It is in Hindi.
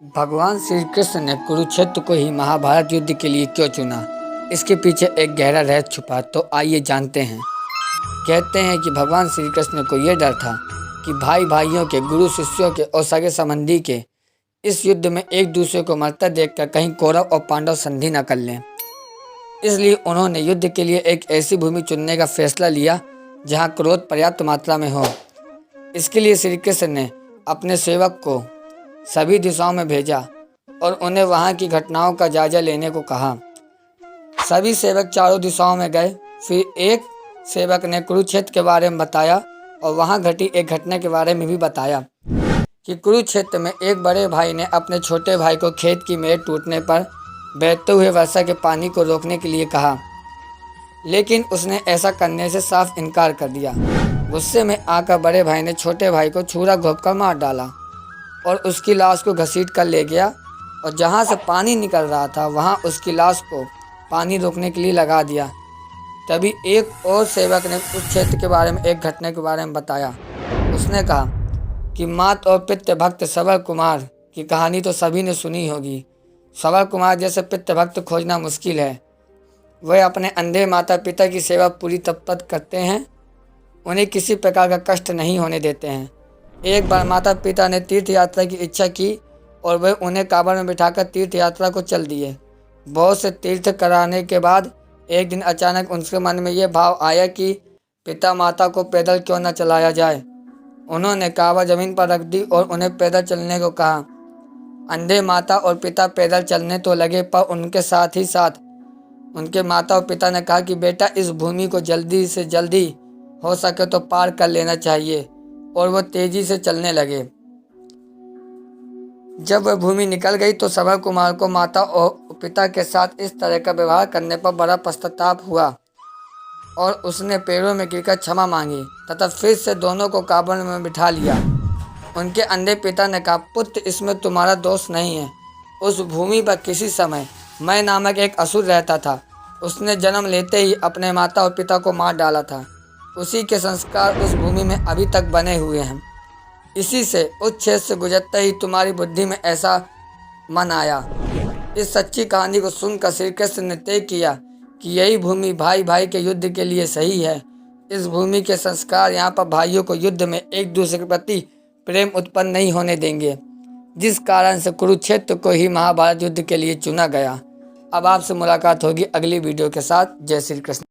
भगवान श्री कृष्ण ने कुरुक्षेत्र को ही महाभारत युद्ध के लिए क्यों चुना? इसके पीछे एक गहरा रहस्य छुपा, तो आइए जानते हैं। कहते हैं कि भगवान श्री कृष्ण को यह डर था कि भाई भाइयों के, गुरु शिष्यों के और सगे संबंधी के इस युद्ध में एक दूसरे को मरता देखकर कहीं कौरव और पांडव संधि न कर लें। इसलिए उन्होंने युद्ध के लिए एक ऐसी भूमि चुनने का फैसला लिया जहां क्रोध पर्याप्त मात्रा में हो। इसके लिए श्री कृष्ण ने अपने सेवक को सभी दिशाओं में भेजा और उन्हें वहां की घटनाओं का जायजा लेने को कहा। सभी सेवक चारों दिशाओं में गए। फिर एक सेवक ने कुरुक्षेत्र के बारे में बताया और वहां घटी एक घटना के बारे में भी बताया कि कुरुक्षेत्र में एक बड़े भाई ने अपने छोटे भाई को खेत की मेड़ टूटने पर बहते हुए वर्षा के पानी को रोकने के लिए कहा, लेकिन उसने ऐसा करने से साफ इनकार कर दिया। गुस्से में आकर बड़े भाई ने छोटे भाई को छुरा घोंपकर मार डाला और उसकी लाश को घसीट कर ले गया और जहाँ से पानी निकल रहा था वहाँ उसकी लाश को पानी रोकने के लिए लगा दिया। तभी एक और सेवक ने उस क्षेत्र के बारे में एक घटना के बारे में बताया। उसने कहा कि मात और पितृ भक्त सबल कुमार की कहानी तो सभी ने सुनी होगी। सबल कुमार जैसे पितृ भक्त खोजना मुश्किल है। वह अपने अंधे माता पिता की सेवा पूरी तत्पर करते हैं, उन्हें किसी प्रकार का कष्ट नहीं होने देते हैं। एक बार माता पिता ने तीर्थ यात्रा की इच्छा की और वह उन्हें कांवड़ में बिठाकर तीर्थ यात्रा को चल दिए। बहुत से तीर्थ कराने के बाद एक दिन अचानक उनके मन में यह भाव आया कि पिता माता को पैदल क्यों न चलाया जाए। उन्होंने कांवड़ जमीन पर रख दी और उन्हें पैदल चलने को कहा। अंधे माता और पिता पैदल चलने तो लगे, पर उनके साथ ही साथ उनके माता और पिता ने कहा कि बेटा, इस भूमि को जल्दी से जल्दी हो सके तो पार कर लेना चाहिए, और वह तेजी से चलने लगे। जब वह भूमि निकल गई तो सबल कुमार को माता और पिता के साथ इस तरह का व्यवहार करने पर बड़ा पश्चाताप हुआ और उसने पैरों में गिरकर क्षमा मांगी तथा फिर से दोनों को कांवड़ में बिठा लिया। उनके अंधे पिता ने कहा, पुत्र, इसमें तुम्हारा दोष नहीं है। उस भूमि पर किसी समय मैं नामक एक असुर रहता था। उसने जन्म लेते ही अपने माता और पिता को मार डाला था। उसी के संस्कार उस भूमि में अभी तक बने हुए हैं। इसी से उस क्षेत्र से गुजरते ही तुम्हारी बुद्धि में ऐसा मन आया। इस सच्ची कहानी को सुनकर श्री कृष्ण ने तय किया कि यही भूमि भाई भाई के युद्ध के लिए सही है। इस भूमि के संस्कार यहाँ पर भाइयों को युद्ध में एक दूसरे के प्रति प्रेम उत्पन्न नहीं होने देंगे, जिस कारण से कुरुक्षेत्र को ही महाभारत युद्ध के लिए चुना गया। अब आपसे मुलाकात होगी अगली वीडियो के साथ। जय श्री कृष्ण।